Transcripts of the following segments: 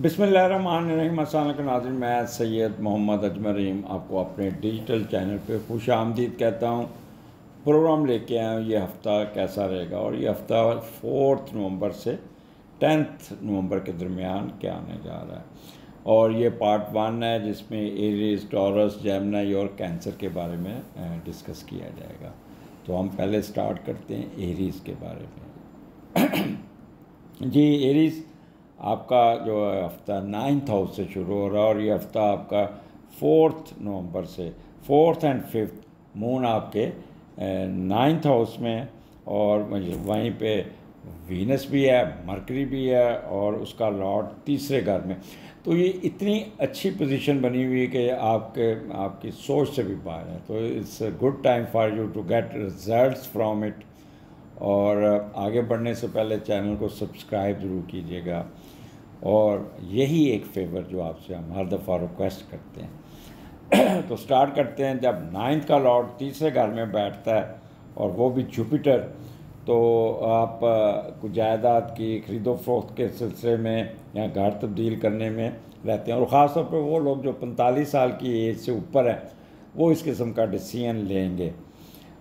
बिस्मिल्लाहिर्रहमानिर्रहीम। अस्सलाम वालेकुम नाज़रीन, मैं सैयद मोहम्मद अजमर रहीम आपको अपने डिजिटल चैनल पे खुश आमदीद कहता हूँ। प्रोग्राम लेके आया हूँ, ये हफ़्ता कैसा रहेगा, और ये हफ़्ता 4 नवंबर से 10 नवंबर के दरमियान क्या आने जा रहा है। और ये पार्ट 1 है जिसमें एरीज, टॉरस, जेमिनी और कैंसर के बारे में डिस्कस किया जाएगा। तो हम पहले स्टार्ट करते हैं एरीज़ के बारे में। जी, एरीज़ आपका जो हफ्ता 9th हाउस से शुरू हो रहा है, और ये हफ्ता आपका 4 नवंबर से 4th एंड 5th मून आपके 9th हाउस में, और वहीं पे वीनस भी है, मरकरी भी है, और उसका लॉर्ड तीसरे घर में। तो ये इतनी अच्छी पोजीशन बनी हुई है कि आपकी सोच से भी बाहर है। तो it's a good time for you to get results from it. और आगे बढ़ने से पहले चैनल को सब्सक्राइब ज़रूर कीजिएगा, और यही एक फेवर जो आपसे हम हर दफ़ा रिक्वेस्ट करते हैं। तो स्टार्ट करते हैं। जब 9th का लॉर्ड तीसरे घर में बैठता है, और वो भी जुपिटर, तो आप कुछ जायदाद की खरीदो फरोख्त के सिलसिले में या घर तब्दील करने में रहते हैं। और ख़ास तौर पर वो लोग जो 45 साल की एज से ऊपर हैं, वो इस किस्म का डिसीजन लेंगे।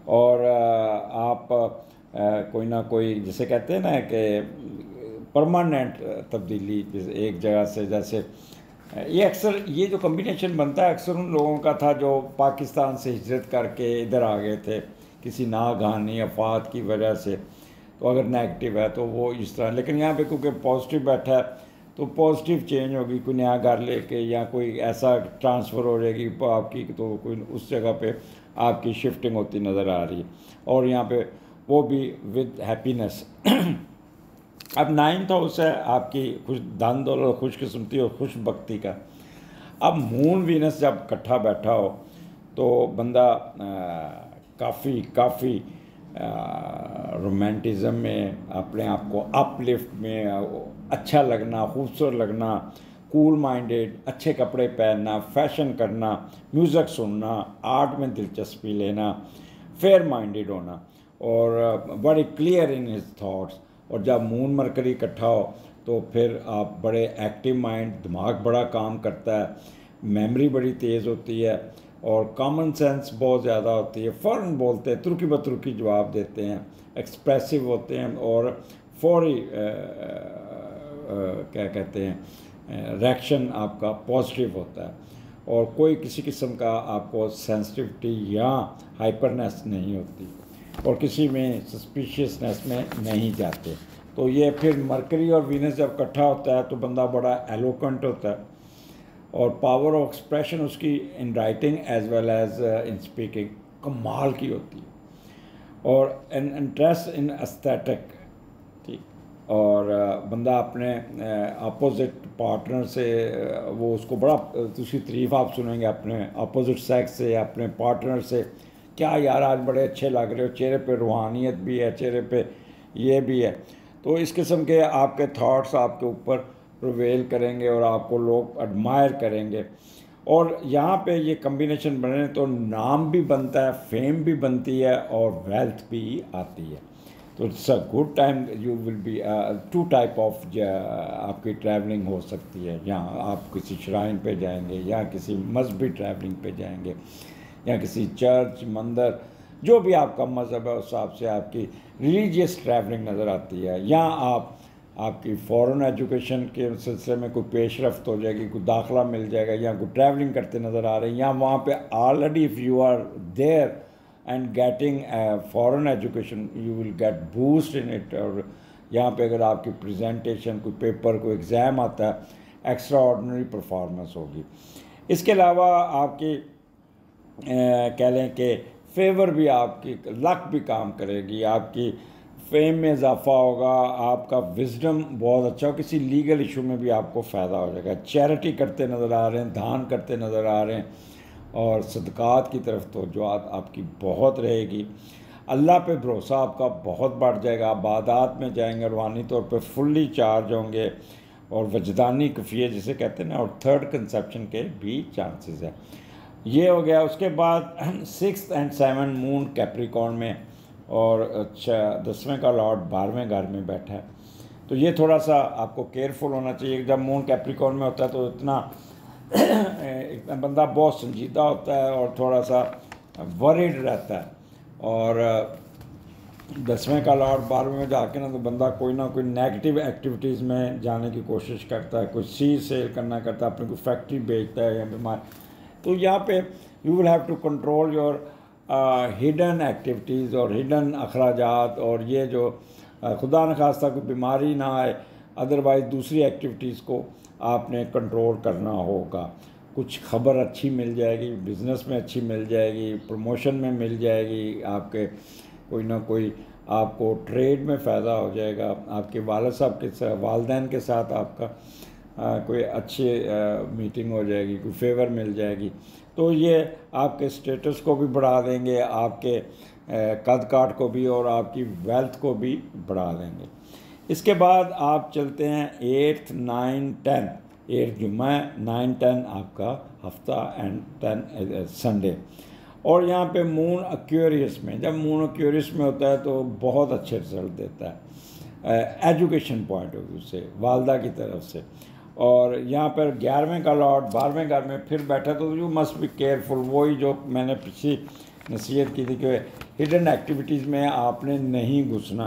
और आप कोई ना कोई, जिसे कहते हैं ना कि परमानेंट तब्दीली, एक जगह से, जैसे ये अक्सर ये जो कम्बिनेशन बनता है अक्सर उन लोगों का था जो पाकिस्तान से हिजरत करके इधर आ गए थे किसी नागहानी आफात की वजह से। तो अगर नेगेटिव है तो वो इस तरह, लेकिन यहाँ पे क्योंकि पॉजिटिव बैठा है तो पॉजिटिव चेंज होगी, कोई नया घर लेके या कोई ऐसा ट्रांसफ़र हो जाएगी आपकी, तो कोई उस जगह पे आपकी शिफ्टिंग होती नज़र आ रही है। और यहाँ पे वो भी विद हैप्पीनेस। अब 9th हाउस है आपकी खुश धन दौलत, खुशकिस्मती और खुशबख्ती का। अब मून वीनस जब इकट्ठा बैठा हो तो बंदा काफ़ी रोमांटिज़म में, अपने आप को अपलिफ्ट में, अच्छा लगना, खूबसूरत लगना, कूल माइंडेड, अच्छे कपड़े पहनना, फैशन करना, म्यूज़िक सुनना, आर्ट में दिलचस्पी लेना, फेयर माइंडेड होना, और बड़े क्लियर इन हिज थॉट्स। और जब मून मरकरी इकट्ठा हो तो फिर आप बड़े एक्टिव माइंड, दिमाग बड़ा काम करता है, मेमोरी बड़ी तेज़ होती है, और कॉमन सेंस बहुत ज़्यादा होती है। फ़ौरन बोलते हैं, तुर्की बतुर्की जवाब देते हैं, एक्सप्रेसिव होते हैं, और फौरी क्या कहते हैं, रिएक्शन आपका पॉजिटिव होता है, और कोई किसी किस्म का आपको सेंसिटिविटी या हाइपरनेस नहीं होती, और किसी में सस्पिशियसनेस में नहीं जाते। तो ये फिर मरकरी और वीनस जब इकट्ठा होता है तो बंदा बड़ा एलोकेंट होता है, और पावर ऑफ एक्सप्रेशन उसकी in writing as well as in speaking कमाल की होती है, और एन इंटरेस्ट इन एस्थेटिक, ठीक। और बंदा अपने अपोजिट पार्टनर से वो उसको बड़ा, उसकी तारीफ आप सुनेंगे अपने अपोजिट सेक्स से, अपने पार्टनर से, क्या यार आज बड़े अच्छे लग रहे हो, चेहरे पे रूहानियत भी है, चेहरे पे ये भी है। तो इस किस्म के आपके थॉट्स आपके ऊपर प्रिवेल करेंगे, और आपको लोग एडमायर करेंगे। और यहाँ पे ये कम्बिनेशन बने तो नाम भी बनता है, फेम भी बनती है, और वेल्थ भी आती है। तो it's a good time. You will be 2 type of आपकी ट्रैवलिंग हो सकती है। यहाँ आप किसी श्राइन पे जाएंगे, या किसी मजहबी ट्रैवलिंग पे जाएंगे, या किसी चर्च, मंदिर, जो भी आपका मज़हब है उस हिसाब से आपकी रिलीजियस ट्रैवलिंग नज़र आती है। या आपकी फ़ॉरेन एजुकेशन के सिलसिले में कोई पेशरफ्त हो जाएगी, कोई दाखला मिल जाएगा, या कोई ट्रैवलिंग करते नज़र आ रहे हैं, या वहाँ पे already if you are there and getting foreign education you will get boost in it. और यहाँ पे अगर आपकी प्रेजेंटेशन, कोई पेपर, कोई एग्ज़ाम आता है, एक्स्ट्रा ऑर्डिनरी परफॉर्मेंस होगी। इसके अलावा आपकी कह लें कि फेवर भी, आपकी लक भी काम करेगी, आपकी फेम में इजाफा होगा, आपका विजडम बहुत अच्छा हो, किसी लीगल इशू में भी आपको फ़ायदा हो जाएगा। चैरिटी करते नज़र आ रहे हैं, दान करते नज़र आ रहे हैं, और सदक़ात की तरफ तवज्जुहात आपकी बहुत रहेगी। अल्लाह पे भरोसा आपका बहुत बढ़ जाएगा, इबादत में जाएंगे, रूहानी तौर पे फुल्ली चार्ज होंगे, और वजदानी कफ़ियत जिसे कहते हैं ना, और थर्ड कंसेप्शन के भी चांसेस है। ये हो गया। उसके बाद 6th and 7th moon Capricorn में, और अच्छा 10वें का लॉर्ड 12वें घर में बैठा है। तो ये थोड़ा सा आपको केयरफुल होना चाहिए। जब मून कैप्रिकॉर्न में होता है तो इतना इतना बंदा बहुत संजीदा होता है और थोड़ा सा वरीड रहता है, और 10वें का लॉर्ड 12वें में जाके ना तो बंदा कोई ना कोई नेगेटिव एक्टिविटीज़ में जाने की कोशिश करता है, कोई सीज सेल करना करता है, अपनी कोई फैक्ट्री बेचता है या बीमार। तो यहाँ पे you will have to control your hidden activities और हिडन अखराजात, और ये जो खुदा न खास्ता कोई बीमारी ना आए, अदरवाइज़ दूसरी एक्टिविटीज़ को आपने कंट्रोल करना होगा। कुछ खबर अच्छी मिल जाएगी, बिज़नेस में अच्छी मिल जाएगी, प्रमोशन में मिल जाएगी, आपके कोई ना कोई आपको ट्रेड में फ़ायदा हो जाएगा, आपके वालिद साहब के साथ, वालदैन के साथ आपका कोई अच्छी मीटिंग हो जाएगी, कोई फेवर मिल जाएगी। तो ये आपके स्टेटस को भी बढ़ा देंगे, आपके कद काठ को भी और आपकी वेल्थ को भी बढ़ा देंगे। इसके बाद आप चलते हैं 8th 9 10। 8 जुम्मा, 9 10 आपका हफ्ता एंड 10 संडे। और यहाँ पे मून एक्वेरियस में, जब मून एक्वेरियस में होता है तो बहुत अच्छे रिजल्ट देता है एजुकेशन पॉइंट ऑफ व्यू से, वालदा की तरफ से। और यहाँ पर 11वें का लॉर्ड 12वें घर में फिर बैठा, तो यू मस्ट बी केयरफुल। वही जो मैंने पिछली नसीहत की थी कि हिडन एक्टिविटीज़ में आपने नहीं घुसना,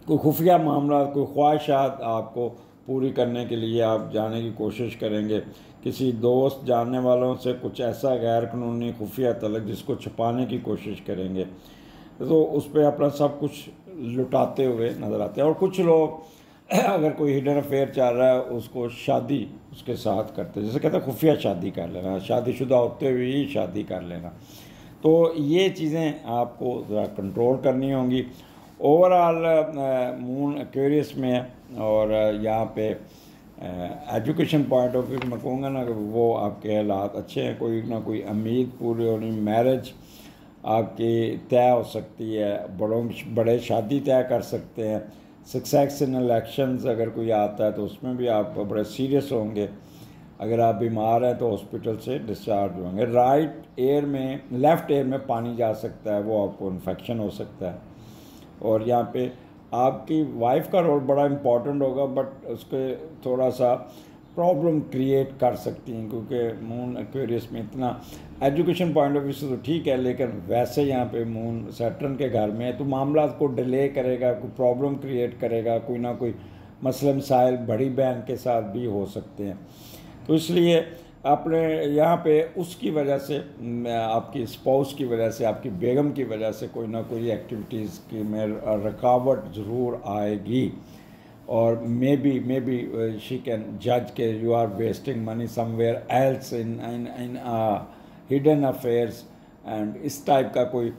कोई खुफिया मामला, कोई ख्वाहिशात आपको पूरी करने के लिए आप जाने की कोशिश करेंगे, किसी दोस्त जानने वालों से कुछ ऐसा गैर कानूनी खुफिया तलक जिसको छुपाने की कोशिश करेंगे, तो उस पर अपना सब कुछ लुटाते हुए नज़र आते हैं। और कुछ लोग अगर कोई हिडन अफेयर चल रहा है उसको शादी उसके साथ करते हैं, जैसे कहते हैं खुफिया शादी कर लेना, शादीशुदा होते हुए ही शादी कर लेना। तो ये चीज़ें आपको ज़रा कंट्रोल करनी होंगी। ओवरऑल मून एक्वेरियस में है, और यहाँ पे एजुकेशन पॉइंट ऑफ व्यू मैं कहूँगा ना कि वो आपके हालात अच्छे हैं, कोई ना कोई उम्मीद पूरी होनी, मैरिज आपकी तय हो सकती है, बड़े शादी तय कर सकते हैं, सक्सेस इन इलेक्शंस अगर कोई आता है तो उसमें भी आप बड़े सीरियस होंगे, अगर आप बीमार हैं तो हॉस्पिटल से डिस्चार्ज होंगे। राइट एयर में, लेफ़्ट एयर में पानी जा सकता है, वो आपको इन्फेक्शन हो सकता है। और यहाँ पे आपकी वाइफ का रोल बड़ा इम्पॉर्टेंट होगा, बट उसके थोड़ा सा प्रॉब्लम क्रिएट कर सकती हैं, क्योंकि मून एक्वेरियस में इतना एजुकेशन पॉइंट ऑफ व्यू से तो ठीक है, लेकिन वैसे यहाँ पे मून सैटर्न के घर में है तो मामला को डिले करेगा, कोई प्रॉब्लम क्रिएट करेगा, कोई ना कोई मसले मसाइल बड़ी बहन के साथ भी हो सकते हैं। तो इसलिए अपने यहाँ पे उसकी वजह से, आपकी स्पाउस की वजह से, आपकी बेगम की वजह से कोई ना कोई एक्टिविटीज़ की में रुकावट ज़रूर आएगी। और मे बी शी कैन जज के you are wasting money somewhere else in hidden affairs, and इस टाइप का कोई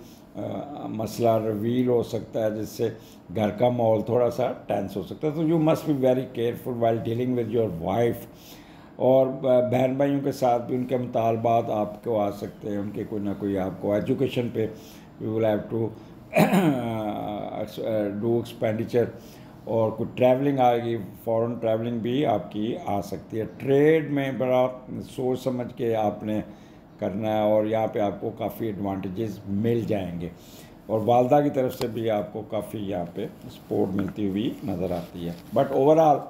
मसला रिवील हो सकता है जिससे घर का माहौल थोड़ा सा टेंस हो सकता है। तो you must be very careful while dealing with your wife. और बहन भाइयों के साथ भी उनके मुतालबात आपको आ सकते हैं, उनके कोई ना कोई आपको एजुकेशन पे you will have to do expenditure, और कुछ ट्रैवलिंग आएगी, फॉरेन ट्रैवलिंग भी आपकी आ सकती है। ट्रेड में बड़ा सोच समझ के आपने करना है, और यहाँ पे आपको काफ़ी एडवांटेजेस मिल जाएंगे, और वालदा की तरफ से भी आपको काफ़ी यहाँ पे सपोर्ट मिलती हुई नज़र आती है। बट ओवरऑल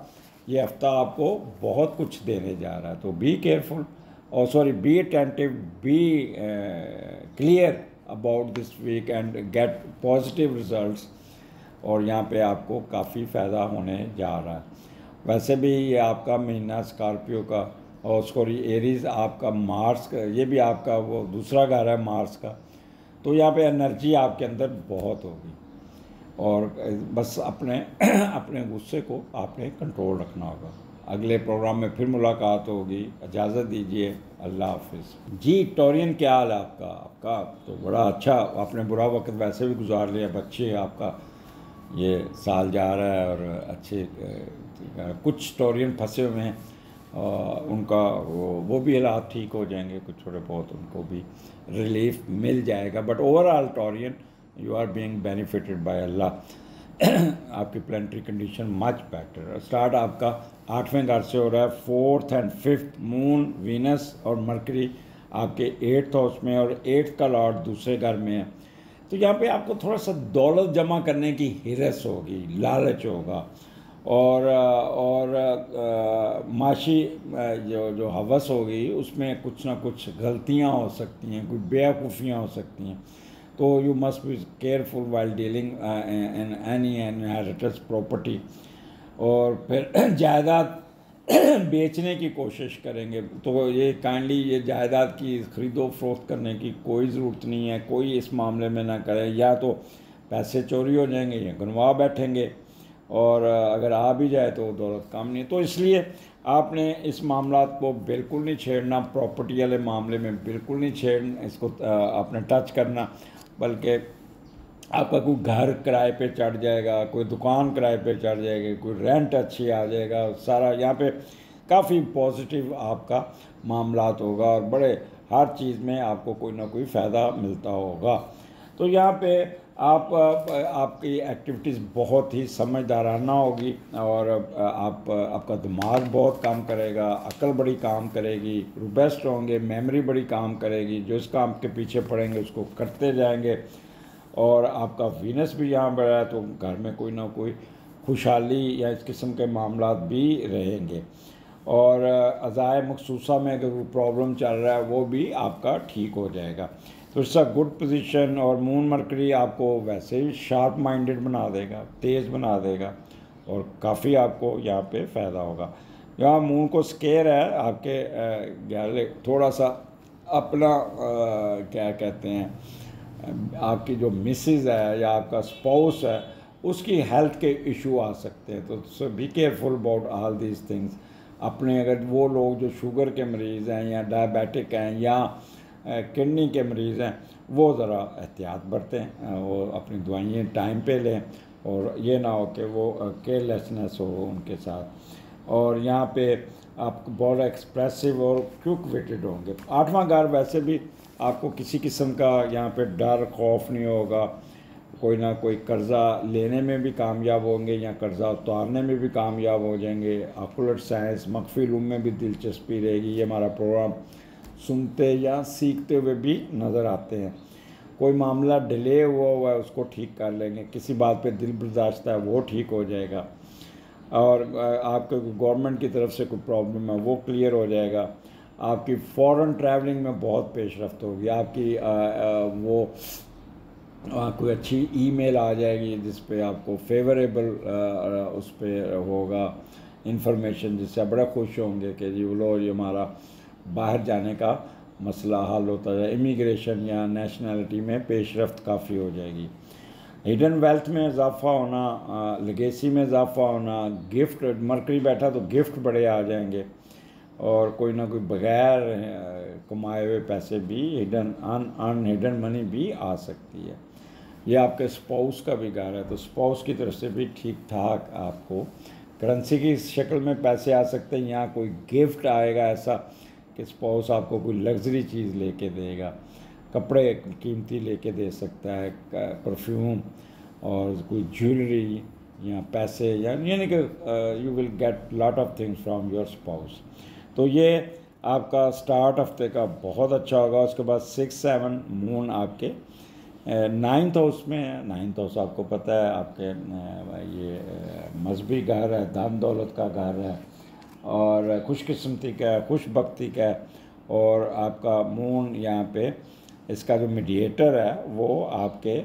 ये हफ्ता आपको बहुत कुछ देने जा रहा है, तो बी केयरफुल, और sorry be attentive, be clear about this week and get positive results, और यहाँ पे आपको काफ़ी फ़ायदा होने जा रहा है। वैसे भी ये आपका महीना स्कॉर्पियो का, और सॉरी एरीज़ आपका मार्स का, ये भी आपका वो दूसरा घर है मार्स का, तो यहाँ पे एनर्जी आपके अंदर बहुत होगी, और बस अपने अपने गुस्से को आपने कंट्रोल रखना होगा। अगले प्रोग्राम में फिर मुलाकात होगी, इजाज़त दीजिए, अल्लाह हाफिज़। जी टोरियन, क्या हाल है आपका? आपका तो बड़ा अच्छा, आपने बुरा वक्त वैसे भी गुजार लिया, बच्चे आपका ये साल जा रहा है, और अच्छे कुछ टोरियन फंसे हुए हैं, उनका वो भी हालात ठीक हो जाएंगे, कुछ थोड़े बहुत उनको भी रिलीफ मिल जाएगा। But overall Taurean you are being benefited by Allah. आपकी planetary condition much better. Start आपका 8वें घर से हो रहा है, 4th and 5th moon, Venus और मरकरी आपके 8th हाउस में, और 8th का लॉर्ड दूसरे घर में है। तो यहाँ पे आपको थोड़ा सा दौलत जमा करने की हिरस होगी, लालच होगा, माशी जो हवस होगी उसमें कुछ ना कुछ गलतियां हो सकती हैं, कुछ बेवकूफ़ियाँ हो सकती हैं। तो you must be careful while dealing in any inheritance property. और फिर जायदाद बेचने की कोशिश करेंगे तो ये काइंडली ये जायदाद की ख़रीदो फरोख्त करने की कोई ज़रूरत नहीं है, कोई इस मामले में ना करें। या तो पैसे चोरी हो जाएंगे या गंवा बैठेंगे, और अगर आ भी जाए तो दौलत काम नहीं। तो इसलिए आपने इस मामला को बिल्कुल नहीं छेड़ना, प्रॉपर्टी वाले मामले में बिल्कुल नहीं छेड़ना, इसको आपने टच करना। बल्कि आपका कोई घर किराए पे चढ़ जाएगा, कोई दुकान किराए पे चढ़ जाएगी, कोई रेंट अच्छी आ जाएगा, सारा यहाँ पे काफ़ी पॉजिटिव आपका मामलात होगा और बड़े हर चीज़ में आपको कोई ना कोई फ़ायदा मिलता होगा। तो यहाँ पे आपकी एक्टिविटीज़ बहुत ही समझदाराना होगी, और आपका दिमाग बहुत काम करेगा, अक्ल बड़ी काम करेगी, रोबस्ट होंगे, मेमोरी बड़ी काम करेगी। जो इस काम के पीछे पड़ेंगे उसको करते जाएंगे। और आपका वीनस भी यहाँ बढ़ा है तो घर में कोई ना कोई खुशहाली या इस किस्म के मामला भी रहेंगे। और अज़ाए मखसूसा में अगर कोई प्रॉब्लम चल रहा है वो भी आपका ठीक हो जाएगा। तो इट्स अ गुड पोजीशन। और मून मरकरी आपको वैसे ही शार्प माइंडेड बना देगा, तेज़ बना देगा, और काफ़ी आपको यहाँ पे फ़ायदा होगा। यहाँ मून को स्केयर है आपके थोड़ा सा अपना क्या कहते हैं, आपकी जो मिसेज है या आपका स्पाउस है उसकी हेल्थ के इशू आ सकते हैं। तो so be careful about all these things. अपने अगर वो लोग जो शुगर के मरीज़ हैं या डायबिटिक हैं या किडनी के मरीज़ हैं वो ज़रा एहतियात बरतें, वो अपनी दवाइयाँ टाइम पे लें, और ये ना हो कि वो केयरलेसनेस हो उनके साथ। और यहाँ पे आप बहुत एक्सप्रेसिव और क्विक विटेड होंगे। 8वां घर वैसे भी आपको किसी किस्म का यहाँ पे डर खौफ नहीं होगा। कोई ना कोई कर्ज़ा लेने में भी कामयाब होंगे या कर्ज़ा उतारने में भी कामयाब हो जाएंगे। ऑकुलट साइंस मख्फी इल्म में भी दिलचस्पी रहेगी। ये हमारा प्रोग्राम सुनते या सीखते हुए भी नज़र आते हैं। कोई मामला डिले हुआ है उसको ठीक कर लेंगे, किसी बात पे दिल बर्दाश्त है वो ठीक हो जाएगा, और आपके गवर्नमेंट की तरफ से कोई प्रॉब्लम है वो क्लियर हो जाएगा। आपकी फ़ॉरेन ट्रैवलिंग में बहुत पेशरफ्त होगी। आपकी कोई अच्छी ईमेल आ जाएगी जिस पे आपको फेवरेबल उस पर होगा इंफॉर्मेशन, जिससे आप बड़ा खुश होंगे कि जी लो ये हमारा बाहर जाने का मसला हल होता है। इमिग्रेशन या नेशनलिटी में पेशरफ्त काफ़ी हो जाएगी। हिडन वेल्थ में इजाफा होना, लेगेसी में इजाफा होना, गिफ्ट मरकरी बैठा तो गिफ्ट बड़े आ जाएंगे, और कोई ना कोई बगैर कमाए हुए पैसे भी हिडन अनहिडन मनी भी आ सकती है। ये आपके स्पाउस का भी घर है तो स्पाउस की तरफ से भी ठीक ठाक आपको करेंसी की शक्ल में पैसे आ सकते हैं। यहाँ कोई गिफ्ट आएगा ऐसा कि स्पाउस आपको कोई लग्जरी चीज़ लेके देगा, कपड़े कीमती लेके दे सकता है, परफ्यूम और कोई ज्वेलरी या पैसे, यानी कि you will get lot of things from your spouse. तो ये आपका स्टार्ट हफ्ते का बहुत अच्छा होगा। उसके बाद 6-7 मून आपके 9th हाउस में है। 9th हाउस आपको पता है आपके ये मजहबी घर है, धन दौलत का घर है, और खुशकिस्मती का है, खुशबख्ती का है। और आपका मून यहाँ पे इसका जो मीडिएटर है वो आपके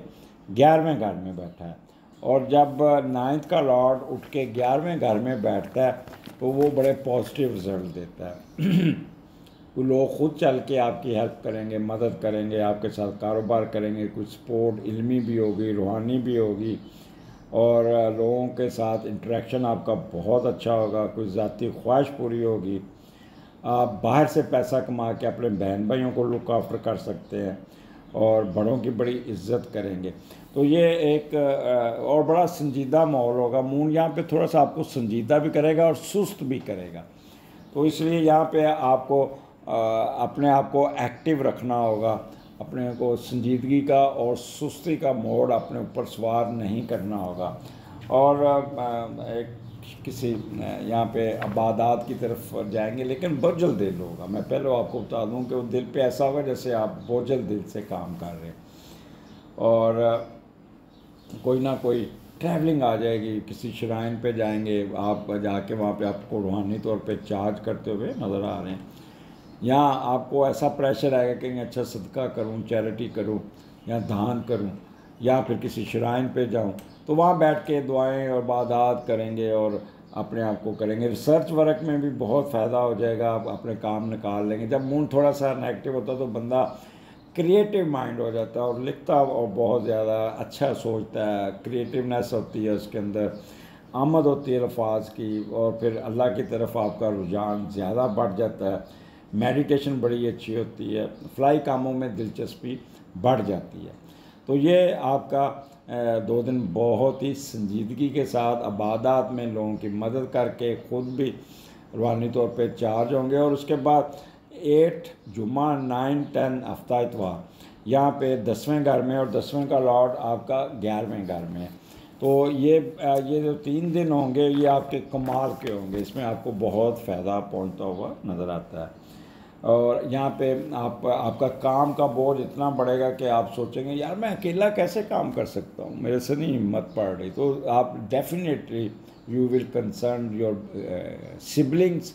11वें घर में बैठा है। और जब 9th का लॉर्ड उठ के 11वें घर में बैठता है तो वो बड़े पॉजिटिव रिजल्ट देता है। वो लोग खुद चल के आपकी हेल्प करेंगे, मदद करेंगे, आपके साथ कारोबार करेंगे, कुछ सपोर्ट इल्मी भी होगी, रूहानी भी होगी, और लोगों के साथ इंटरेक्शन आपका बहुत अच्छा होगा, कुछ ज़ाती ख्वाहिश पूरी होगी। आप बाहर से पैसा कमा के अपने बहन भाइयों को लुक आफ्टर कर सकते हैं और बड़ों की बड़ी इज्जत करेंगे। तो ये एक और बड़ा संजीदा माहौल होगा। मून यहाँ पे थोड़ा सा आपको संजीदा भी करेगा और सुस्त भी करेगा। तो इसलिए यहाँ पे आपको अपने आप को एक्टिव रखना होगा, अपने को संजीदगी का और सुस्ती का मोड़ अपने ऊपर सवार नहीं करना होगा। और एक किसी यहाँ पे इबादत की तरफ जाएंगे, लेकिन बोझल दिल होगा। मैं पहले आपको बता दूँ कि वो दिल पे ऐसा होगा जैसे आप बोझल दिल से काम कर रहे हैं, और कोई ना कोई ट्रैवलिंग आ जाएगी, किसी श्राइन पे जाएंगे, आप जाके वहाँ पे आपको रूहानी तौर पे चार्ज करते हुए नज़र आ रहे हैं। यहाँ आपको ऐसा प्रेशर आएगा कि अच्छा सदका करूँ, चैरिटी करूँ या दान करूँ या फिर किसी श्राइन पे जाऊँ, तो वहाँ बैठ के दुआएं और इबादत करेंगे और अपने आप को करेंगे। रिसर्च वर्क में भी बहुत फ़ायदा हो जाएगा, आप अपने काम निकाल लेंगे। जब मूड थोड़ा सा नेगेटिव होता है तो बंदा क्रिएटिव माइंड हो जाता है और लिखता और बहुत ज़्यादा अच्छा सोचता है, क्रिएटिवनेस होती है उसके अंदर, आमद होती है अल्फाज की, और फिर अल्लाह की तरफ आपका रुझान ज़्यादा बढ़ जाता है। मेडिटेशन बड़ी अच्छी होती है, फ्लाई कामों में दिलचस्पी बढ़ जाती है। तो ये आपका 2 दिन बहुत ही संजीदगी के साथ इबादत में लोगों की मदद करके खुद भी रूहानी तौर पे चार्ज होंगे। और उसके बाद 8 जुमा 9 10 हफ्ता इतवार यहाँ पे 10वें घर में, और 10वें का लॉर्ड आपका 11वें घर में है। तो ये जो 3 दिन होंगे ये आपके कमाल के होंगे, इसमें आपको बहुत फ़ायदा पहुंचता हुआ नज़र आता है। और यहाँ पे आपका काम का बोझ इतना बढ़ेगा कि आप सोचेंगे यार मैं अकेला कैसे काम कर सकता हूँ, मेरे से नहीं हिम्मत पड़ रही। तो आप definitely you will concern your siblings,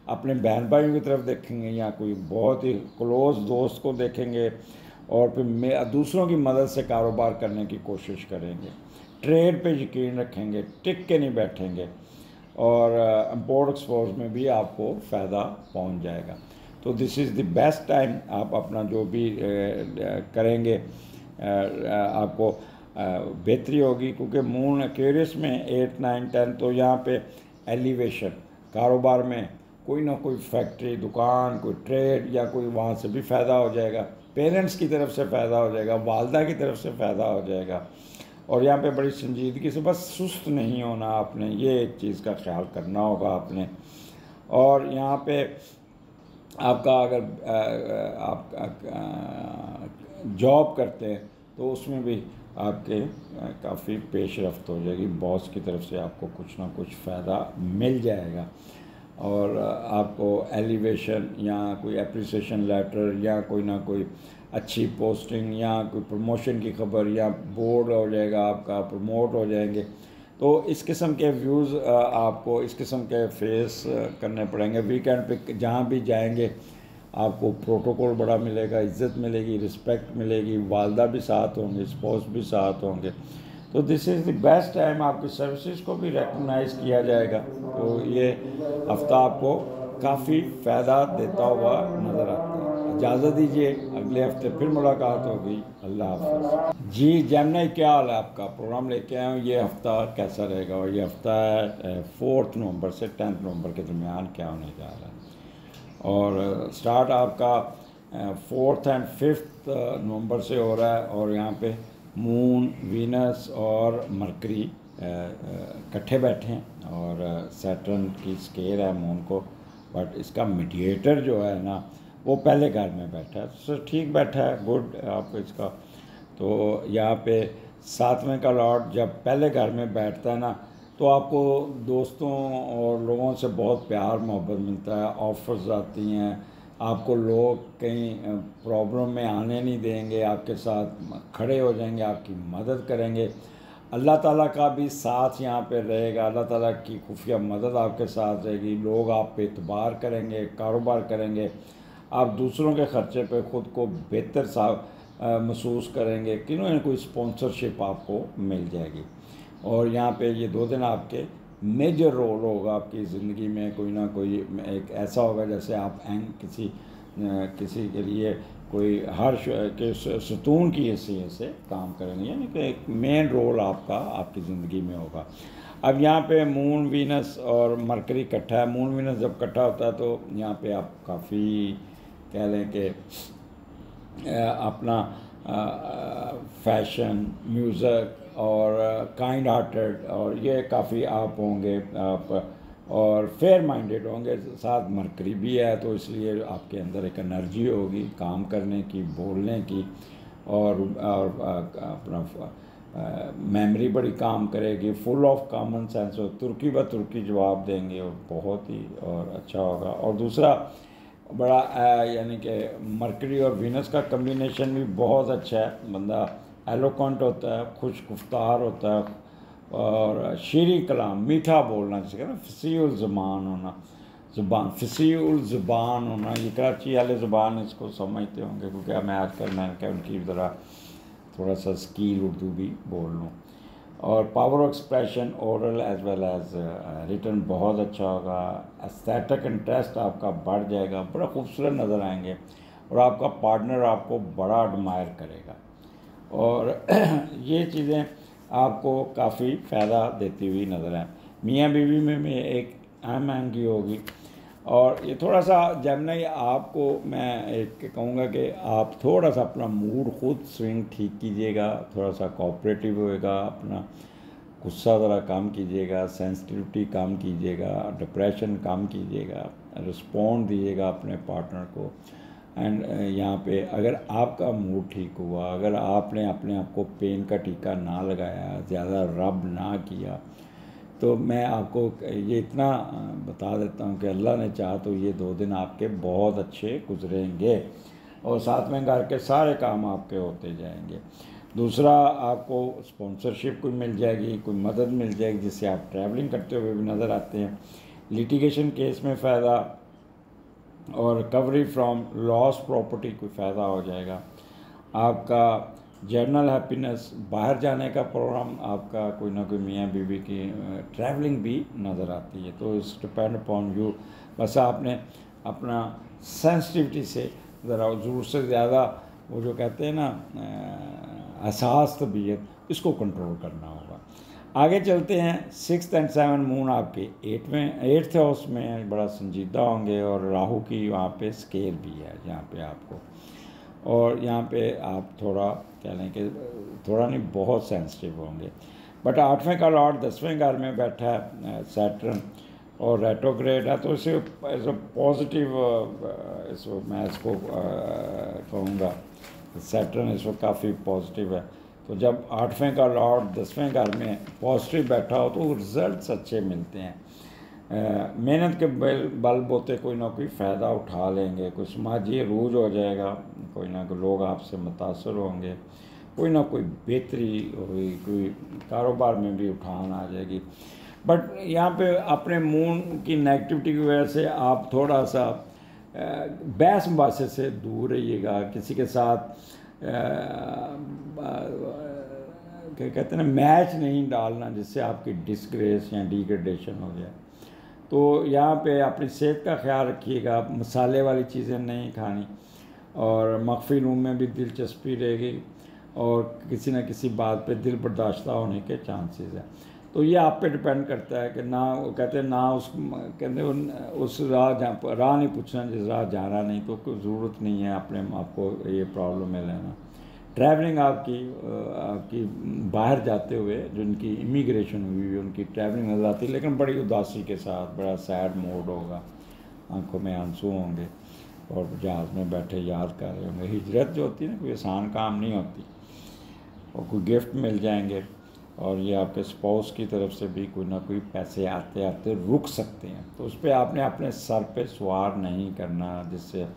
अपने बहन भाइयों की तरफ देखेंगे या कोई बहुत ही क्लोज दोस्त को देखेंगे, और फिर दूसरों की मदद से कारोबार करने की कोशिश करेंगे। ट्रेड पे यकीन रखेंगे, टिक के नहीं बैठेंगे, और इम्पोर्ट एक्सपोर्ट में भी आपको फ़ायदा पहुंच जाएगा। तो this is the best time, आप अपना जो भी करेंगे आपको बेहतरी होगी, क्योंकि मून एक्वेरियस में 8 9 10, तो यहाँ पे एलिवेशन, कारोबार में कोई ना कोई फैक्ट्री, दुकान, कोई ट्रेड या कोई वहाँ से भी फ़ायदा हो जाएगा, पेरेंट्स की तरफ से फ़ायदा हो जाएगा, वालदा की तरफ से फ़ायदा हो जाएगा। और यहाँ पे बड़ी संजीदगी से, बस सुस्त नहीं होना आपने, ये एक चीज़ का ख्याल करना होगा आपने। और यहाँ पे आपका अगर आप जॉब करते हैं तो उसमें भी आपके काफ़ी पेशरफ्त हो जाएगी, बॉस की तरफ से आपको कुछ ना कुछ फ़ायदा मिल जाएगा, और आपको एलिवेशन या कोई एप्रिसिएशन लेटर या कोई ना कोई अच्छी पोस्टिंग या कोई प्रमोशन की खबर, या बोर्ड हो जाएगा आपका, प्रमोट हो जाएंगे। तो इस किस्म के व्यूज़ आपको इस किस्म के फेस करने पड़ेंगे। वीकेंड पे जहाँ भी जाएंगे आपको प्रोटोकॉल बड़ा मिलेगा, इज़्ज़त मिलेगी, रिस्पेक्ट मिलेगी, वालदा भी साथ होंगे, स्पोर्ट्स भी साथ होंगे। तो this is the best time, आपकी सर्विसेज को भी रिकग्नाइज़ किया जाएगा। तो ये हफ्ता आपको काफ़ी फ़ायदा देता हुआ नज़र आता है। इजाज़त दीजिए, अगले हफ्ते फिर मुलाकात होगी। अल्लाह हाफ़िज़। जी जैमनाई, क्या हाल है आपका? प्रोग्राम लेके आया हूँ, ये हफ़्ता कैसा रहेगा? और ये हफ़्ता है 4 नवंबर से 10 नवंबर के दरमियान क्या होने जा रहा है। और स्टार्ट आपका 4 एंड 5 नवंबर से हो रहा है, और यहाँ पे मून, वीनस और मरकरी इकट्ठे बैठे हैं, और सैटर्न की स्केयर है मून को, बट इसका मीडिएटर जो है ना वो पहले घर में बैठा है, तो ठीक बैठा है, गुड आपको इसका। तो यहाँ पे 7वें का लॉर्ड जब पहले घर में बैठता है ना, तो आपको दोस्तों और लोगों से बहुत प्यार मोहब्बत मिलता है, ऑफर्स आती हैं आपको, लोग कहीं प्रॉब्लम में आने नहीं देंगे, आपके साथ खड़े हो जाएंगे, आपकी मदद करेंगे। अल्लाह ताला का भी साथ यहाँ पे रहेगा, अल्लाह ताला की खुफिया मदद आपके साथ रहेगी, लोग आप पे एतबार करेंगे, कारोबार करेंगे, आप दूसरों के ख़र्चे पे ख़ुद को बेहतर महसूस करेंगे कि ना कोई स्पॉन्सरशिप आपको मिल जाएगी। और यहाँ पे ये 2 दिन आपके मेजर रोल होगा आपकी ज़िंदगी में, कोई ना कोई एक ऐसा होगा जैसे आप किसी के लिए कोई हर्ष के सतून की हैसियत से काम करेंगे, यानी कि एक मेन रोल आपका आपकी ज़िंदगी में होगा। अब यहाँ पे मून, वीनस और मरकरी इकट्ठा है। मून वीनस जब इकट्ठा होता है तो यहाँ पे आप काफ़ी कह लें कि अपना फैशन, म्यूज़िक और काइंड हार्टेड, और ये काफ़ी आप होंगे, आप और फेयर माइंडेड होंगे। साथ मरकरी भी है, तो इसलिए आपके अंदर एक एनर्जी होगी काम करने की, बोलने की, और अपना मेमोरी बड़ी काम करेगी, फुल ऑफ कॉमन सेंस हो, तुर्की ब तुर्की जवाब देंगे, और बहुत ही और अच्छा होगा। और दूसरा बड़ा यानी कि मरकरी और वीनस का कम्बिनेशन भी बहुत अच्छा है, बंदा एलोक्वेंट होता है, खुश गुफ्तार होता है, और शीरी कलाम, मीठा बोलना, जिसे कहते हैं फसीउल ज़ुबान होना, फसीउल ज़ुबान होना। ये कराची वाले ज़ुबान इसको समझते होंगे, क्योंकि मैं आजकल मैंने कहा उनकी तरह थोड़ा सा स्कील उर्दू भी बोल लूँ। और power of expression oral as well as written बहुत अच्छा होगा। एस्थेटिक इंटरेस्ट आपका बढ़ जाएगा, बड़ा खूबसूरत नज़र आएंगे, और आपका पार्टनर आपको बड़ा एडमायर करेगा। और ये चीज़ें आपको काफ़ी फ़ायदा देती हुई नज़र आए। मियाँ बीवी में भी एक अहम आहंगी होगी। और ये थोड़ा सा जेमिनी, आपको मैं एक कहूँगा कि आप थोड़ा सा अपना मूड खुद स्विंग ठीक कीजिएगा, थोड़ा सा कोऑपरेटिव होएगा, अपना गुस्सा ज़रा कम कीजिएगा, सेंसिटिविटी कम कीजिएगा, डिप्रेशन कम कीजिएगा, रिस्पॉन्ड दीजिएगा अपने पार्टनर को। एंड यहाँ पे अगर आपका मूड ठीक हुआ, अगर आपने अपने आप को पेन का टीका ना लगाया, ज़्यादा रब ना किया, तो मैं आपको ये इतना बता देता हूँ कि अल्लाह ने चाहा तो ये 2 दिन आपके बहुत अच्छे गुजरेंगे, और साथ में घर के सारे काम आपके होते जाएंगे। दूसरा, आपको स्पॉन्सरशिप कोई मिल जाएगी, कोई मदद मिल जाएगी, जिससे आप ट्रैवलिंग करते हुए भी नज़र आते हैं। लिटिगेशन केस में फ़ायदा, और रिकवरी फ्रॉम लॉस प्रॉपर्टी कोई फ़ायदा हो जाएगा। आपका जर्नल हैप्पीनेस, बाहर जाने का प्रोग्राम आपका कोई ना कोई, मियाँ बीवी की ट्रैवलिंग भी नज़र आती है। तो इट्स डिपेंड अपॉन यू। बस आपने अपना सेंसिटिविटी से ज़रा ज़रूरत से ज़्यादा वो जो कहते हैं ना एहसास तबीयत, इसको कंट्रोल करना होगा। आगे चलते हैं। 6th and 7th मून आपके 8th हाउस में बड़ा संजीदा होंगे, और राहु की वहाँ पे स्केल भी है जहाँ पे आपको, और यहाँ पे आप थोड़ा कह लें कि थोड़ा नहीं, बहुत सेंसिटिव होंगे। बट 8वें का लॉर्ड 10वें घर में बैठा है सैटर्न, और रेट्रोग्रेड है, तो इसे एज अ पॉजिटिव इसको मैं इसको कहूँगा, सैटर्न इस वक्त काफ़ी पॉजिटिव है। तो जब 8वें का लॉर्ड 10वें घर में पॉजिटिव बैठा हो तो रिजल्ट्स अच्छे मिलते हैं। मेहनत के बल बोते कोई ना कोई फ़ायदा उठा लेंगे, कोई समाजी रूज हो जाएगा, कोई ना कोई लोग आपसे मुतासर होंगे, कोई ना कोई बेहतरी होगी, कोई कारोबार में भी उठान आ जाएगी। बट यहाँ पे अपने मून की नेगेटिविटी की वजह से आप थोड़ा सा बहस मुबासे से दूर रहिएगा। किसी के साथ क्या कहते हैं ना, मैच नहीं डालना जिससे आपकी डिस्ग्रेस या डिग्रेडेशन हो जाए। तो यहाँ पे अपनी सेहत का ख्याल रखिएगा, मसाले वाली चीज़ें नहीं खानी, और मख्फी रूम में भी दिलचस्पी रहेगी, और किसी न किसी बात पे दिल बर्दाश्त होने के चांसेस हैं। तो ये आप पे डिपेंड करता है कि ना, वो कहते हैं ना उस कहते उस राह नहीं पूछना जिस राह जाना नहीं, तो कोई ज़रूरत नहीं है अपने आपको ये प्रॉब्लम में लेना। ट्रैवलिंग आपकी बाहर जाते हुए जिनकी इमिग्रेशन हुई है उनकी ट्रैवलिंग नज़र आती है, लेकिन बड़ी उदासी के साथ, बड़ा सैड मूड होगा, आंखों में आंसू होंगे, और जहाज़ में बैठे याद कर रहे होंगे। हिजरत जो होती है ना, कोई आसान काम नहीं होती, और कोई गिफ्ट मिल जाएंगे, और ये आपके स्पाउस की तरफ से भी कोई ना कोई पैसे आते आते रुक सकते हैं। तो उस पर आपने अपने सर पे सवार नहीं करना, जिससे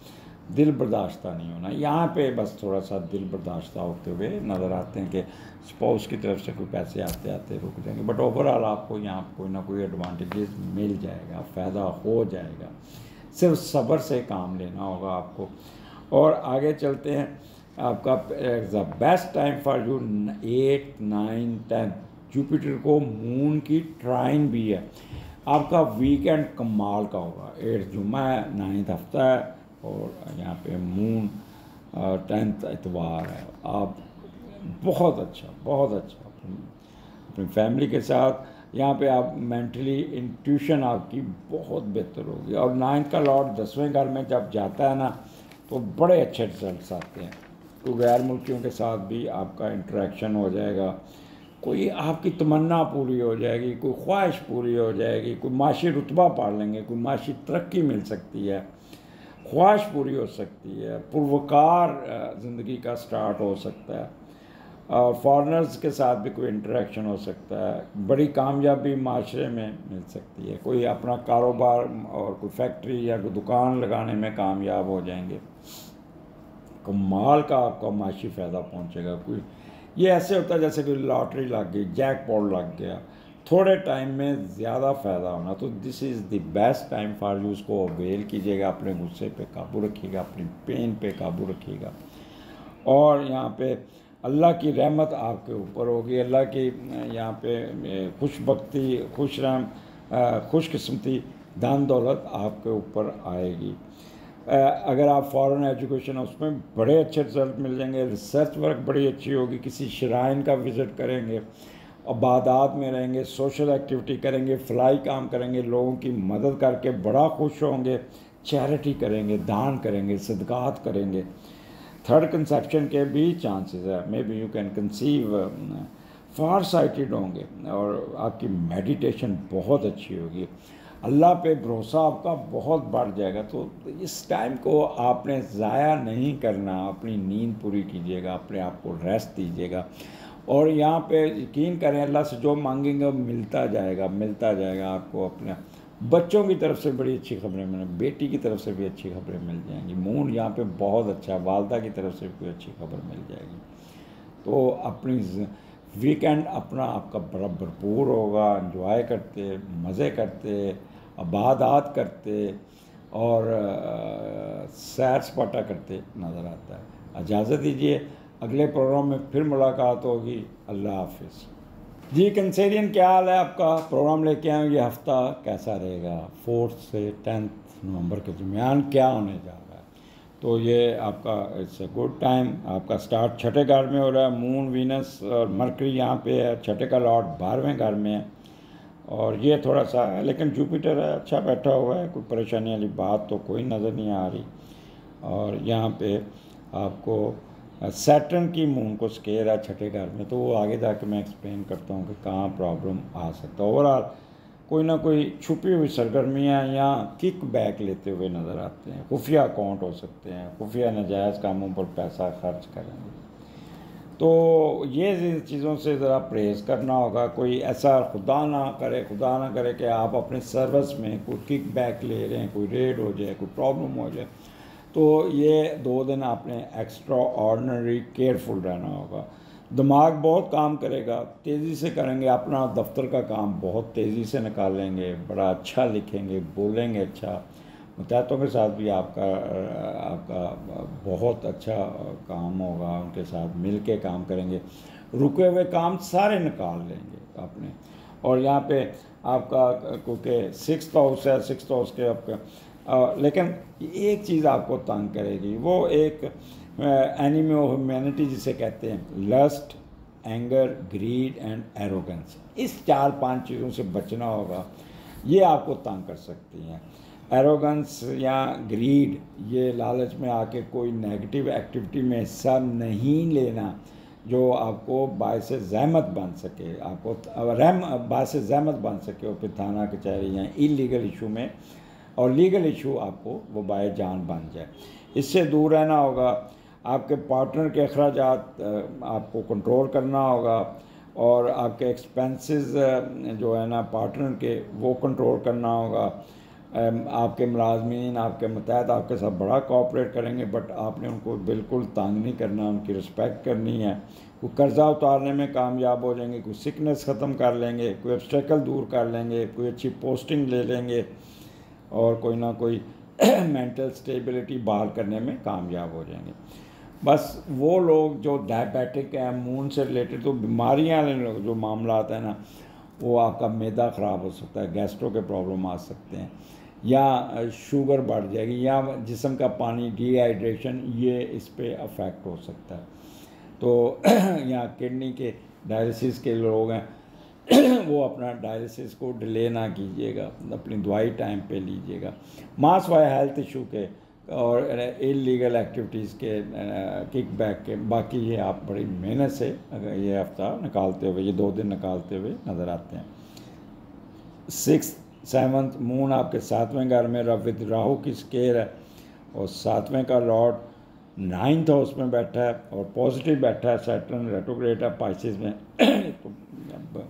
दिल बर्दाश्ता नहीं होना। यहाँ पे बस थोड़ा सा दिल बर्दाश्ता होते हुए नज़र आते हैं कि स्पाउस की तरफ से कोई पैसे आते आते रुक जाएंगे, बट ओवरऑल आपको यहाँ कोई ना कोई एडवांटेजेस मिल जाएगा, फ़ायदा हो जाएगा। सिर्फ सब्र से काम लेना होगा आपको। और आगे चलते हैं। आपका the best time for you 8, 9, 10 Jupiter को मून की ट्राइन भी है। आपका वीकेंड कमाल का होगा। 8 जुम्मा है, 9th हफ्ता है, और यहाँ पे मून 10th इतवार है। आप बहुत अच्छा अपनी फैमिली के साथ यहाँ पे आप मेंटली इंट्यूशन आपकी बहुत बेहतर होगी। और 9th का लॉर्ड 10वें घर में जब जाता है ना, तो बड़े अच्छे रिजल्ट्स आते हैं। तो गैर मुल्कियों के साथ भी आपका इंटरेक्शन हो जाएगा, कोई आपकी तमन्ना पूरी हो जाएगी, कोई ख्वाहिश पूरी हो जाएगी, कोई माशी रुतबा पा लेंगे, कोई माशी तरक्की मिल सकती है, ख्वाहिश पूरी हो सकती है, पुरवकार ज़िंदगी का स्टार्ट हो सकता है, और फॉरेनर्स के साथ भी कोई इंटरेक्शन हो सकता है, बड़ी कामयाबी माशरे में मिल सकती है, कोई अपना कारोबार और कोई फैक्ट्री या कोई दुकान लगाने में कामयाब हो जाएंगे, कमाल का आपका माशी फ़ायदा पहुंचेगा। कोई ये ऐसे होता है जैसे कि लॉटरी लग गई, जैकपॉट लग गया, थोड़े टाइम में ज़्यादा फ़ायदा होना। तो this is the best time for you, उसको अवेल कीजिएगा, अपने गुस्से पे काबू रखिएगा, अपनी पेन पे काबू रखिएगा। और यहाँ पे अल्लाह की रहमत आपके ऊपर होगी, अल्लाह की यहाँ पे खुशबख्ती, खुश रहम, खुशकिस्मती, दान दौलत आपके ऊपर आएगी। अगर आप फॉरेन एजुकेशन है उसमें बड़े अच्छे रिजल्ट मिल जाएंगे, रिसर्च वर्क बड़ी अच्छी होगी, किसी श्राइन का विज़िट करेंगे, इबादत में रहेंगे, सोशल एक्टिविटी करेंगे, फलाई काम करेंगे, लोगों की मदद करके बड़ा खुश होंगे, चैरिटी करेंगे, दान करेंगे, सदकात करेंगे। थर्ड कंसेप्शन के भी चांसेस है, maybe you can conceive, far sighted होंगे और आपकी मेडिटेशन बहुत अच्छी होगी, अल्लाह पे भरोसा आपका बहुत बढ़ जाएगा। तो इस टाइम को आपने ज़ाया नहीं करना, अपनी नींद पूरी कीजिएगा, अपने आप को रेस्ट दीजिएगा। और यहाँ पे यकीन करें, अल्लाह से जो मांगेंगे वो मिलता जाएगा, मिलता जाएगा आपको। अपने बच्चों की तरफ से बड़ी अच्छी खबरें मिलें, बेटी की तरफ से भी अच्छी खबरें मिल जाएंगी, मूड यहाँ पे बहुत अच्छा है, वालदा की तरफ से भी कोई अच्छी खबर मिल जाएगी। तो अपनी वीकेंड अपना आपका बड़ा भरपूर होगा, एंजॉय करते, मज़े करते, इबादत करते और सैर सपाटा करते नज़र आता है। इजाज़त दीजिए, अगले प्रोग्राम में फिर मुलाकात होगी। अल्लाह हाफिज़। जी कैंसेरियन, क्या हाल है आपका? प्रोग्राम लेके आए ये हफ़्ता कैसा रहेगा? 4 से 10 नवंबर के दरमियान क्या होने जा रहा है? तो ये आपका इट्स अ गुड टाइम। आपका स्टार्ट छठे घर में हो रहा है, मून, वीनस और मरकरी यहाँ पे है, छठे का लॉर्ड 12वें घर में है। और ये थोड़ा सा है, लेकिन जुपिटर है, अच्छा बैठा हुआ है, कोई परेशानी वाली बात तो कोई नज़र नहीं आ रही। और यहाँ पे आपको सैटर्न की मून को स्केयर है छठे घर में, तो वो आगे जाके मैं एक्सप्लेन करता हूँ कि कहाँ प्रॉब्लम आ सकता है। ओवरऑल कोई ना कोई छुपी हुई सरगर्मियाँ या किक बैक लेते हुए नज़र आते हैं, खुफिया अकाउंट हो सकते हैं, खुफिया नाजायज़ कामों पर पैसा खर्च करेंगे। तो ये चीज़ों से ज़रा परहेज़ करना होगा। कोई ऐसा खुदा ना करे कि आप अपने सर्विस में कोई किक बैक ले रहे हैं, कोई रेड हो जाए, कोई प्रॉब्लम हो जाए। तो ये 2 दिन आपने एक्स्ट्रा ऑर्डनरी केयरफुल रहना होगा। दिमाग बहुत काम करेगा, तेज़ी से करेंगे, अपना दफ्तर का काम बहुत तेज़ी से निकालेंगे, बड़ा अच्छा लिखेंगे, बोलेंगे अच्छा, मुतहतों के साथ भी आपका बहुत अच्छा काम होगा, उनके साथ मिल के काम करेंगे, रुके हुए काम सारे निकाल लेंगे आपने। और यहाँ पे आपका क्योंकि 6th हाउस है, 6th हाउस के आपका लेकिन एक चीज़ आपको तंग करेगी, वो एक एनिमी ऑफ ह्यूमैनिटी जिसे कहते हैं, lust, anger, greed and arrogance. इस 4-5 चीज़ों से बचना होगा, ये आपको तंग कर सकती हैं। एरोगेंस या ग्रीड, ये लालच में आके कोई नेगेटिव एक्टिविटी में हिस्सा नहीं लेना जो आपको बायस ज़हमत बन सके, आपको बायस ज़हमत बन सके, और फिर थाना कचहरी या इलीगल इशू में, और लीगल इशू आपको वो बाय जान बन जाए, इससे दूर रहना होगा। आपके पार्टनर के अखराजात आपको कंट्रोल करना होगा, और आपके एक्सपेंसेस जो है ना पार्टनर के, वो कंट्रोल करना होगा। आपके मुलाजमीन, आपके मुतहत आपके साथ बड़ा कोऑपरेट करेंगे, बट आपने उनको बिल्कुल तंग नहीं करना, उनकी रिस्पेक्ट करनी है। कोई कर्जा उतारने में कामयाब हो जाएंगे, कोई सिकनेस ख़त्म कर लेंगे, कोई ऑब्स्टेकल दूर कर लेंगे, कोई अच्छी पोस्टिंग ले लेंगे, और कोई ना कोई मेंटल स्टेबिलिटी बहाल करने में कामयाब हो जाएंगे। बस वो लोग जो डायबिटिक हैं, मून से रिलेटेड तो बीमारियाँ वाले जो मामला आता है ना, वो आपका मैदा ख़राब हो सकता है, गैस्ट्रो के प्रॉब्लम आ सकते हैं, या शुगर बढ़ जाएगी, या जिस्म का पानी डिहाइड्रेशन, ये इस पे अफेक्ट हो सकता है। तो या किडनी के डायलिसिस के लोग हैं वो अपना डायलिसिस को डिले ना कीजिएगा, अपनी दवाई टाइम पे लीजिएगा। मास वाई हेल्थ इशू के और इलीगल एक्टिविटीज़ के किक बैक के, बाकी ये आप बड़ी मेहनत से अगर ये हफ्ता निकालते हुए, ये 2 दिन निकालते हुए नज़र आते हैं। 6th 7th मून आपके 7वें घर में विद राहु की स्केयर है, और 7वें का लॉर्ड 9th हाउस में बैठा है और पॉजिटिव बैठा है, सैटर्न रेट्रोग्रेड है पाइसेस में। तो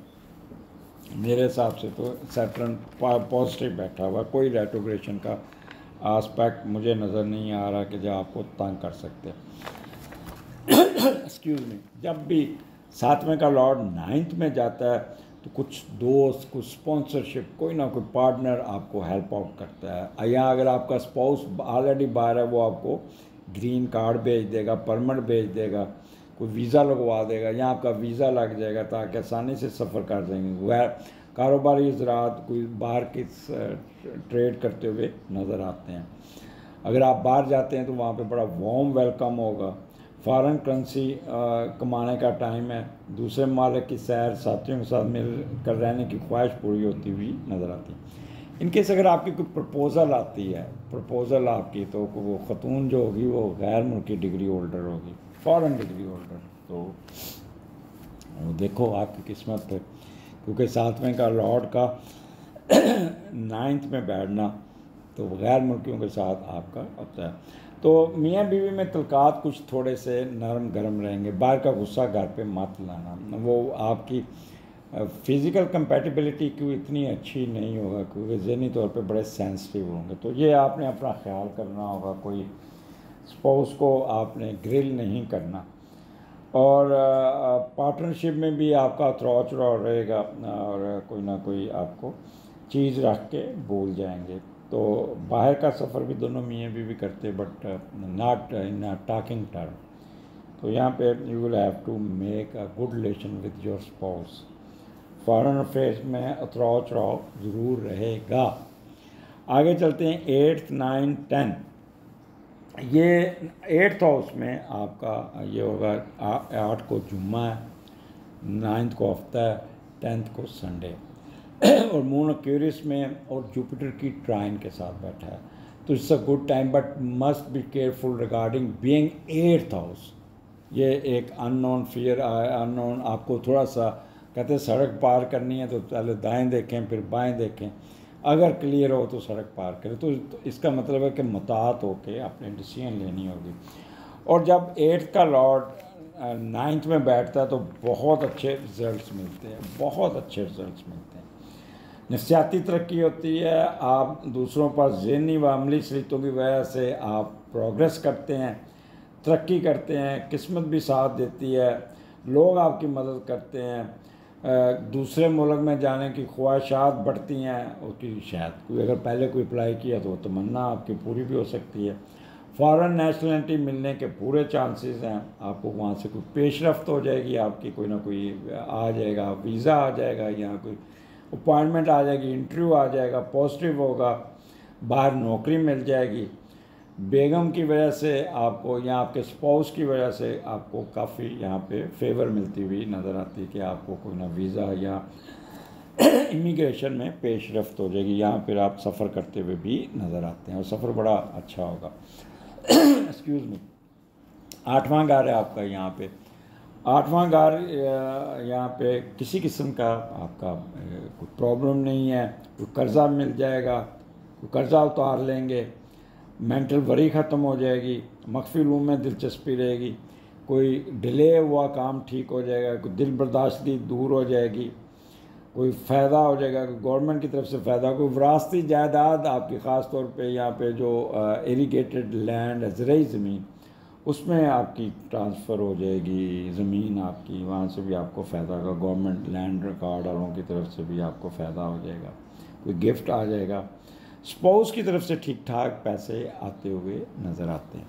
मेरे हिसाब से तो सैटर्न पॉजिटिव बैठा हुआ, कोई रेट्रोग्रेशन का आस्पेक्ट मुझे नज़र नहीं आ रहा कि जो आपको तंग कर सकते। Excuse me. जब भी 7वें का लॉर्ड 9th में जाता है तो कुछ दोस्त, कुछ स्पॉन्सरशिप, कोई ना कोई पार्टनर आपको हेल्प आउट करता है। या अगर आपका स्पाउस ऑलरेडी बाहर है, वो आपको ग्रीन कार्ड भेज देगा, परमिट भेज देगा, कोई वीज़ा लगवा देगा, या आपका वीज़ा लग जाएगा ताकि आसानी से सफ़र कर देंगे। वह कारोबारी ज़रात कोई बाहर की ट्रेड करते हुए नज़र आते हैं। अगर आप बाहर जाते हैं तो वहाँ पे बड़ा वार्म वेलकम होगा। फॉरेन करेंसी कमाने का टाइम है। दूसरे मालिक की सैर, साथियों के साथ मिल कर रहने की ख्वाहिश पूरी होती हुई नज़र आती है। इनकेस अगर आपकी कोई प्रपोज़ल आती है, प्रपोज़ल आपकी, तो वो ख़तून जो होगी वो गैर मुल्की डिग्री होल्डर होगी, फॉरेन डिग्री होल्डर। तो वो देखो आपकी किस्मत पे, क्योंकि 7वें का लॉर्ड का 9th में बैठना तो गैर मुल्कियों के साथ आपका होता है। तो मियाँ बीवी में तलकात कुछ थोड़े से नरम गरम रहेंगे। बाहर का गुस्सा घर पे मत लाना। वो आपकी फ़िज़िकल कंपैटिबिलिटी की इतनी अच्छी नहीं होगा, क्योंकि ज़हनी तौर पे बड़े सेंसिटिव होंगे। तो ये आपने अपना ख्याल करना होगा। कोई स्पाउस को आपने ग्रिल नहीं करना। और पार्टनरशिप में भी आपका उतराव चढ़ाव रहेगा, और कोई ना कोई आपको चीज़ रख के भूल जाएंगे। तो बाहर का सफ़र भी दोनों मियाँ बीवी करते, but not in talking term. तो यहाँ पे you will have to make a good relation with your spouse. Foreign affairs में उतराव चढ़ाव ज़रूर रहेगा। आगे चलते हैं 8th 9 10। ये 8th हाउस में आपका ये होगा, 8 को जुम्मा है, 9th को हफ्ता है, 10th को संडे और मून एक्वेरियस में और जुपिटर की ट्राइन के साथ बैठा है। तो it's a good time, but must be careful regarding being 8th house. ये एक अननोन फियर, अननोन, आपको थोड़ा सा कहते हैं सड़क पार करनी है तो पहले दाएं देखें फिर बाएं देखें। अगर क्लियर हो तो सड़क पार करें। तो इसका मतलब है कि मुतात होके आपने डिसीजन लेनी होगी। और जब 8th का लॉर्ड 9th में बैठता है तो बहुत अच्छे रिजल्ट्स मिलते हैं, बहुत अच्छे रिजल्ट्स मिलते हैं। नफसियाती तरक्की होती है। आप दूसरों पर ज़हनी व अमली सलीतों की वजह से आप प्रोग्रेस करते हैं, तरक्की करते हैं, किस्मत भी साथ देती है, लोग आपकी मदद करते हैं, दूसरे मुल्क में जाने की ख्वाहिशात बढ़ती हैं। उसकी शायद कोई अगर पहले कोई अप्लाई किया तो तमन्ना आपकी पूरी भी हो सकती है। फॉरेन नेशनलिटी मिलने के पूरे चांसेस हैं। आपको वहाँ से कोई पेशरफ्त हो जाएगी, आपकी कोई ना कोई आ जाएगा, वीज़ा आ जाएगा, या कोई अपॉइंटमेंट आ जाएगी, इंटरव्यू आ जाएगा, पॉजिटिव होगा, बाहर नौकरी मिल जाएगी। बेगम की वजह से आपको या आपके स्पाउस की वजह से आपको काफ़ी यहाँ पे फेवर मिलती हुई नज़र आती है कि आपको कोई ना वीज़ा या इमिग्रेशन में पेशरफ्त हो जाएगी। यहाँ पर आप सफ़र करते हुए भी नज़र आते हैं और सफ़र बड़ा अच्छा होगा। Excuse me. 8वां घर है आपका यहाँ पे। 8वां घर यहाँ पे किसी किस्म का आपका कोई प्रॉब्लम नहीं है। कोई कर्ज़ा मिल जाएगा, कोई कर्ज़ा उतार लेंगे, मेंटल वरी ख़त्म हो जाएगी, मख्फी रूम में दिलचस्पी रहेगी, कोई डिले हुआ काम ठीक हो जाएगा, कोई दिल बर्दाश्ती दूर हो जाएगी, कोई फ़ायदा हो जाएगा, कोई गवर्नमेंट की तरफ से फ़ायदा, कोई विरासती जायदाद आपकी ख़ास तौर पे यहाँ पे जो इरीगेटेड लैंड है, ज़रूरी ज़मीन, उसमें आपकी ट्रांसफ़र हो जाएगी ज़मीन आपकी, वहाँ से भी आपको फ़ायदा होगा। गवर्नमेंट लैंड रिकॉर्ड वालों की तरफ से भी आपको फ़ायदा हो जाएगा, कोई गिफ्ट आ जाएगा। स्पाउस की तरफ से ठीक ठाक पैसे आते हुए नज़र आते हैं।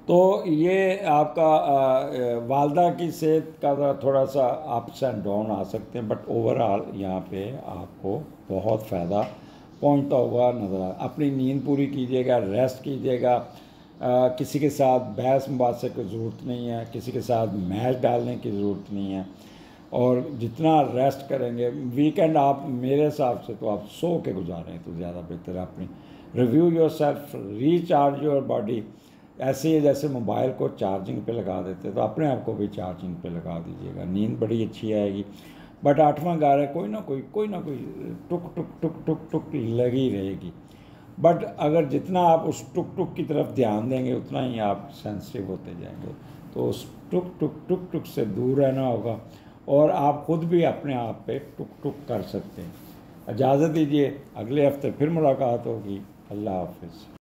तो ये आपका वालदा की सेहत का थोड़ा सा अप्स एंड डाउन आ सकते हैं, बट ओवरऑल यहाँ पे आपको बहुत फ़ायदा पहुँचता हुआ नज़र आ। अपनी नींद पूरी कीजिएगा, रेस्ट कीजिएगा। किसी के साथ बहस मुबासे की ज़रूरत नहीं है, किसी के साथ मैच डालने की ज़रूरत नहीं है। और जितना रेस्ट करेंगे, वीकेंड आप मेरे हिसाब से तो आप सो के गुजारें तो ज़्यादा बेहतर है। अपनी review your self, recharge your body. ऐसे ही जैसे मोबाइल को चार्जिंग पे लगा देते तो अपने आप को भी चार्जिंग पे लगा दीजिएगा, नींद बड़ी अच्छी आएगी। बट 8वां घर है, कोई ना कोई टुक टुक टुक टुक टुक लगी रहेगी। बट अगर जितना आप उस टुक टुक की तरफ ध्यान देंगे उतना ही आप सेंसिटिव होते जाएंगे। तो उस टुक टुक टुक टुक से दूर रहना होगा, और आप ख़ुद भी अपने आप पे टुक टुक कर सकते हैं। इजाज़त दीजिए, अगले हफ्ते फिर मुलाकात होगी। अल्लाह हाफ़िज़।